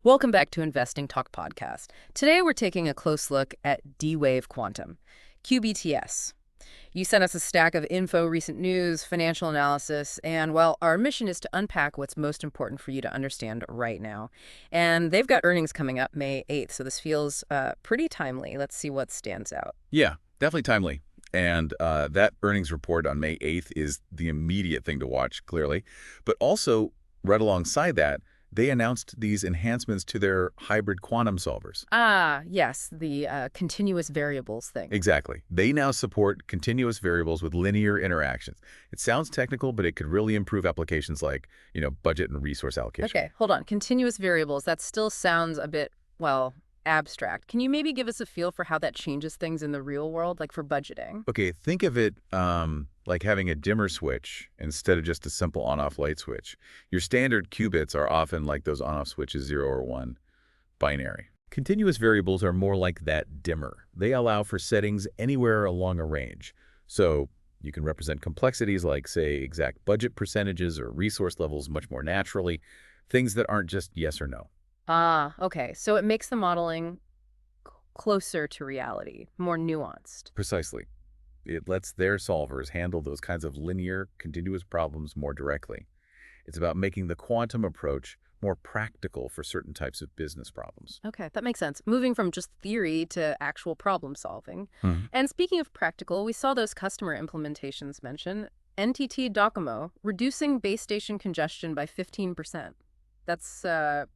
Welcome back to Investing Talk Podcast. Today we're taking a close look at D-Wave Quantum, QBTS. You sent us a stack of info, recent news, financial analysis, and, well, our mission is to unpack what's most important for you to understand right now. And they've got earnings coming up May 8th, so this feels pretty timely. Let's see what stands out. Yeah, definitely timely. And that earnings report on May 8th is the immediate thing to watch, clearly. But also, right alongside that, they announced these enhancements to their hybrid quantum solvers. Ah, yes, the continuous variables thing. Exactly. They now support continuous variables with linear interactions. It sounds technical, but it could really improve applications like, budget and resource allocation. Okay, hold on. Continuous variables, that still sounds a bit, well, abstract. Can you maybe give us a feel for how that changes things in the real world, like for budgeting? Okay, think of it like having a dimmer switch instead of just a simple on-off light switch. Your standard qubits are often like those on-off switches, 0 or 1, binary. Continuous variables are more like that dimmer. They allow for settings anywhere along a range. So you can represent complexities like, say, exact budget percentages or resource levels much more naturally, things that aren't just yes or no. Ah, okay. So it makes the modeling closer to reality, more nuanced. Precisely. It lets their solvers handle those kinds of linear, continuous problems more directly. It's about making the quantum approach more practical for certain types of business problems. Okay, that makes sense. Moving from just theory to actual problem solving. Mhm. And speaking of practical, we saw those customer implementations mentioned. NTT Docomo, reducing base station congestion by 15%. That's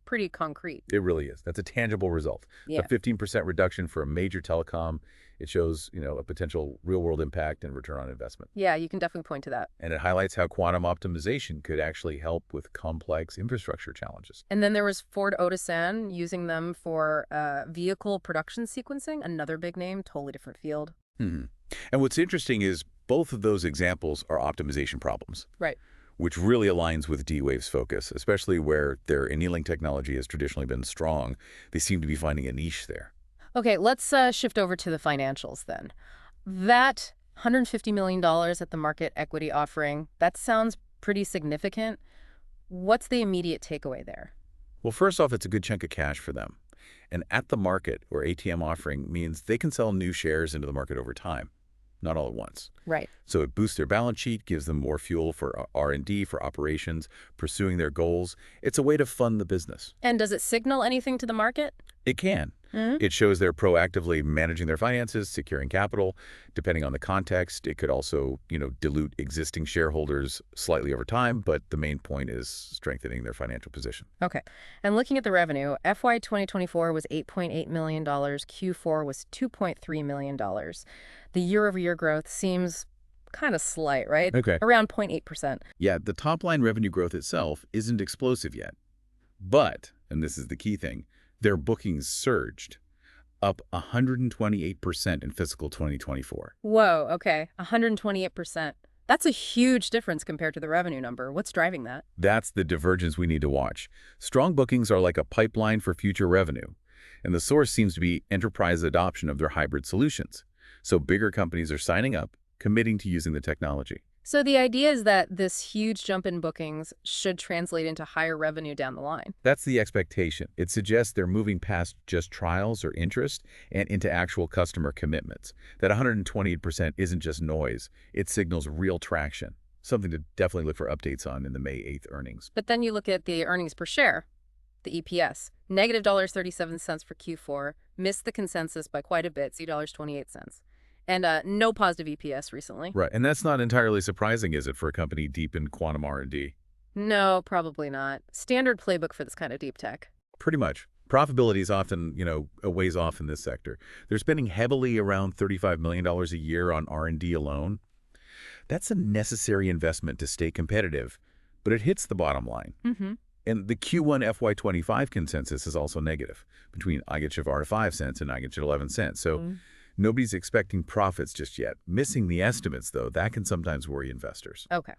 pretty concrete. It really is. That's a tangible result. Yeah. A 15% reduction for a major telecom. It shows, a potential real-world impact and return on investment. Yeah, you can definitely point to that. And it highlights how quantum optimization could actually help with complex infrastructure challenges. And then there was Ford Otosan using them for vehicle production sequencing, another big name, totally different field. Mhm. And what's interesting is both of those examples are optimization problems. Right. Which really aligns with D-Wave's focus, especially where their annealing technology has traditionally been strong. They seem to be finding a niche there. Okay, let's shift over to the financials then. That $150 million at the market equity offering, that sounds pretty significant. What's the immediate takeaway there? Well, first off, it's a good chunk of cash for them. And at the market, or ATM offering, means they can sell new shares into the market over time, not all at once. Right. So it boosts their balance sheet, gives them more fuel for R&D, for operations, pursuing their goals. It's a way to fund the business. And does it signal anything to the market? It can. Mm-hmm. It shows they're proactively managing their finances, securing capital. Depending on the context, it could also, dilute existing shareholders slightly over time, but the main point is strengthening their financial position. Okay. And looking at the revenue, FY 2024 was $8.8 million. Q4 was $2.3 million. The year-over-year growth seems kind of slight, right? Okay. Around 0.8%. Yeah, the top-line revenue growth itself isn't explosive yet. But, and this is the key thing, their bookings surged, up 128% in fiscal 2024. Whoa, okay. 128%. That's a huge difference compared to the revenue number. What's driving that? That's the divergence we need to watch. Strong bookings are like a pipeline for future revenue, and the source seems to be enterprise adoption of their hybrid solutions. So bigger companies are signing up, committing to using the technology. So the idea is that this huge jump in bookings should translate into higher revenue down the line. That's the expectation. It suggests they're moving past just trials or interest and into actual customer commitments. That 128% isn't just noise. It signals real traction, something to definitely look for updates on in the May 8th earnings. But then you look at the earnings per share, the EPS, negative $0.37 for Q4, missed the consensus by quite a bit, $2.28. And no positive EPS recently. Right, and that's not entirely surprising, is it, for a company deep in quantum R&D? No, probably not. Standard playbook for this kind of deep tech. Pretty much. Profitability is often, a ways off in this sector. They're spending heavily around $35 million a year on R&D alone. That's a necessary investment to stay competitive, but it hits the bottom line. Mm-hmm. And the Q1 FY25 consensus is also negative, between I get you 5 cents and I get you 11 cents. So nobody's expecting profits just yet. Missing the estimates, though, that can sometimes worry investors. Okay.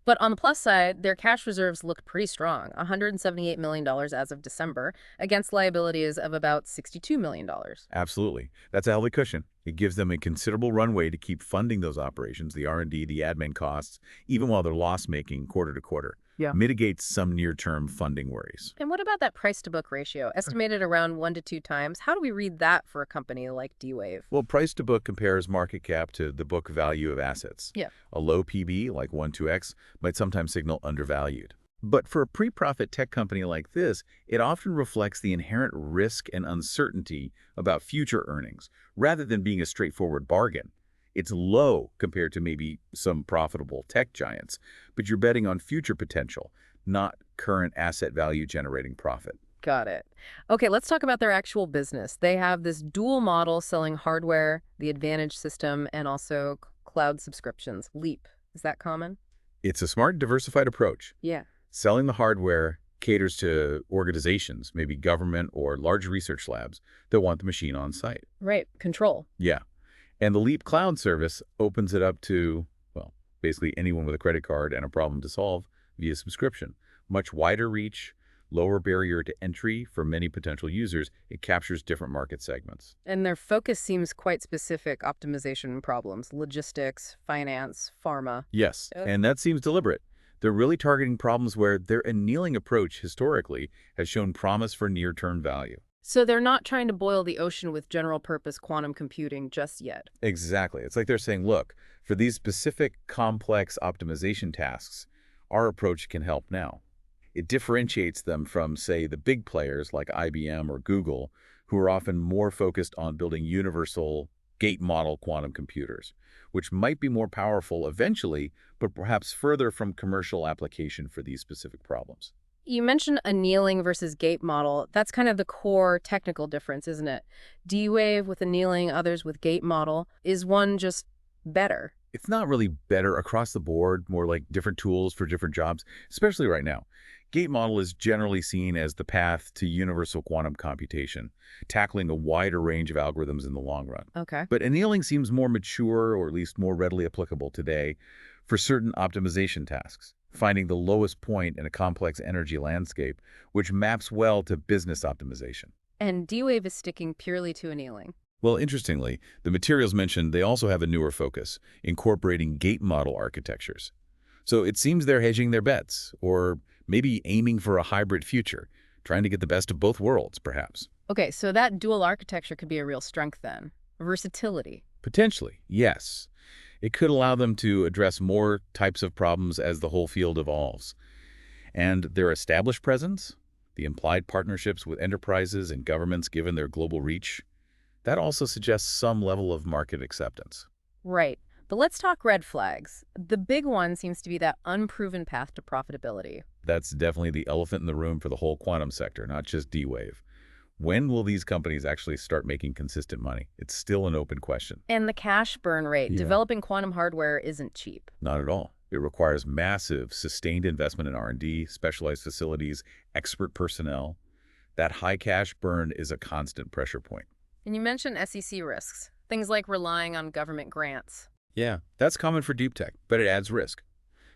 But on the plus side, their cash reserves look pretty strong, $178 million as of December, against liabilities of about $62 million. Absolutely. That's a healthy cushion. It gives them a considerable runway to keep funding those operations, the R&D, the admin costs, even while they're loss-making quarter to quarter. Yeah. mitigates some near-term funding worries. And what about that price-to-book ratio, estimated around 1 to 2 times? How do we read that for a company like D-Wave? Well, price to book compares market cap to the book value of assets. Yeah. A low PB, like 1-2x, might sometimes signal undervalued. But for a pre-profit tech company like this, it often reflects the inherent risk and uncertainty about future earnings, rather than being a straightforward bargain. It's low compared to maybe some profitable tech giants, but you're betting on future potential, not current asset value generating profit. Got it. Okay, let's talk about their actual business. They have this dual model selling hardware, the Advantage system, and also cloud subscriptions. Leap. Is that common? It's a smart, diversified approach. Yeah. Selling the hardware caters to organizations, maybe government or large research labs, that want the machine on site. Right. Control. Yeah. And the Leap Cloud service opens it up to, well, basically anyone with a credit card and a problem to solve via subscription. Much wider reach, lower barrier to entry for many potential users. It captures different market segments. And their focus seems quite specific: optimization problems, logistics, finance, pharma. Yes, and that seems deliberate. They're really targeting problems where their annealing approach historically has shown promise for near-term value. So they're not trying to boil the ocean with general-purpose quantum computing just yet. Exactly. It's like they're saying, look, for these specific complex optimization tasks, our approach can help now. It differentiates them from, say, the big players like IBM or Google, who are often more focused on building universal gate model quantum computers, which might be more powerful eventually, but perhaps further from commercial application for these specific problems. You mentioned annealing versus gate model. That's kind of the core technical difference, isn't it? D-Wave with annealing, others with gate model. Is one just better? It's not really better across the board, more like different tools for different jobs, especially right now. Gate model is generally seen as the path to universal quantum computation, tackling a wider range of algorithms in the long run. Okay. But annealing seems more mature, or at least more readily applicable today, for certain optimization tasks, finding the lowest point in a complex energy landscape, which maps well to business optimization. And D-Wave is sticking purely to annealing. Well, interestingly, the materials mentioned, they also have a newer focus, incorporating gate model architectures. So it seems they're hedging their bets, or maybe aiming for a hybrid future, trying to get the best of both worlds, perhaps. Okay, so that dual architecture could be a real strength then. Versatility. Potentially, yes. It could allow them to address more types of problems as the whole field evolves. And their established presence, the implied partnerships with enterprises and governments given their global reach, that also suggests some level of market acceptance. Right. But let's talk red flags. The big one seems to be that unproven path to profitability. That's definitely the elephant in the room for the whole quantum sector, not just D-Wave. When will these companies actually start making consistent money? It's still an open question. And the cash burn rate. Yeah. Developing quantum hardware isn't cheap. Not at all. It requires massive, sustained investment in R&D, specialized facilities, expert personnel. That high cash burn is a constant pressure point. And you mentioned SEC risks, things like relying on government grants. Yeah, that's common for deep tech, but it adds risk.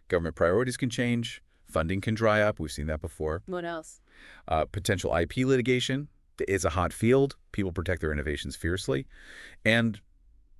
Government priorities can change, funding can dry up, we've seen that before. What else? Potential IP litigation is a hot field. People protect their innovations fiercely. And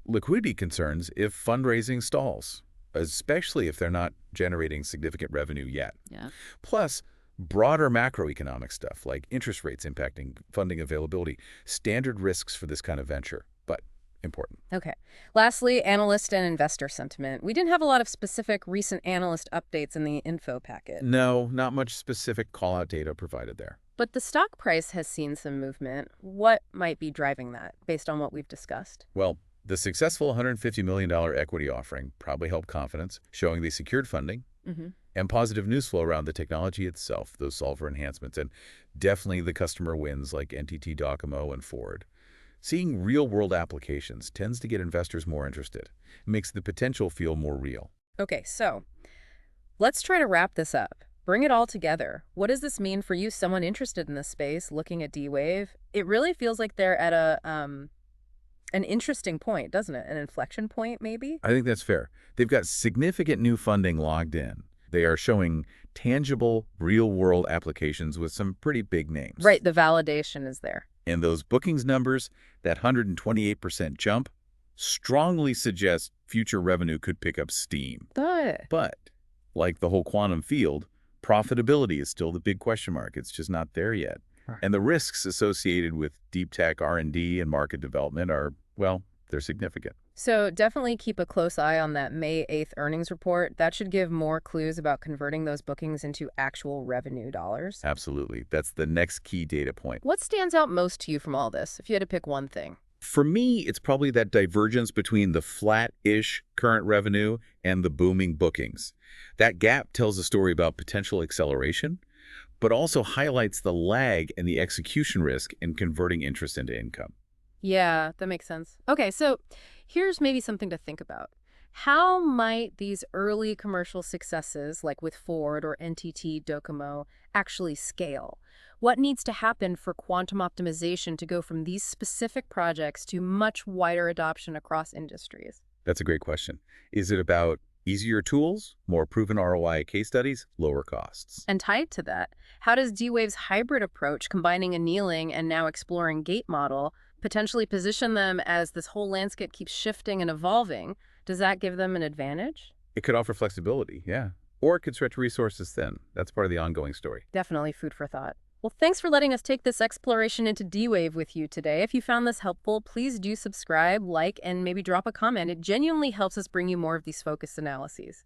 liquidity concerns if fundraising stalls, especially if they're not generating significant revenue yet. Yeah. Plus, broader macroeconomic stuff like interest rates impacting funding availability, standard risks for this kind of venture, but important. Okay. Lastly, analyst and investor sentiment. We didn't have a lot of specific recent analyst updates in the info packet. No, not much specific call-out data provided there. But the stock price has seen some movement. What might be driving that, based on what we've discussed? Well, the successful $150 million equity offering probably helped confidence, showing they secured funding, and positive news flow around the technology itself, those solver enhancements, and definitely the customer wins like NTT Docomo and Ford. Seeing real-world applications tends to get investors more interested. It makes the potential feel more real. Okay, so let's try to wrap this up. Bring it all together. What does this mean for you, someone interested in this space, looking at D-Wave? It really feels like they're at an interesting point, doesn't it? An inflection point, maybe? I think that's fair. They've got significant new funding logged in. They are showing tangible, real-world applications with some pretty big names. Right, the validation is there. And those bookings numbers, that 128% jump, strongly suggest future revenue could pick up steam. But, like the whole quantum field, Profitability is still the big question mark. It's just not there yet. Right. And the risks associated with deep tech R&D and market development are, well, they're significant. So definitely keep a close eye on that May 8th earnings report. That should give more clues about converting those bookings into actual revenue dollars. Absolutely. That's the next key data point. What stands out most to you from all this, if you had to pick one thing? For me, it's probably that divergence between the flat-ish current revenue and the booming bookings. That gap tells a story about potential acceleration, but also highlights the lag and the execution risk in converting interest into income. Yeah, that makes sense. Okay, so here's maybe something to think about. How might these early commercial successes, like with Ford or NTT Docomo, actually scale? What needs to happen for quantum optimization to go from these specific projects to much wider adoption across industries? That's a great question. Is it about easier tools, more proven ROI case studies, lower costs? And tied to that, how does D-Wave's hybrid approach, combining annealing and now exploring gate model, potentially position them as this whole landscape keeps shifting and evolving? Does that give them an advantage? It could offer flexibility, yeah. Or it could stretch resources thin. That's part of the ongoing story. Definitely food for thought. Well, thanks for letting us take this exploration into D-Wave with you today. If you found this helpful, please do subscribe, like, and maybe drop a comment. It genuinely helps us bring you more of these focused analyses.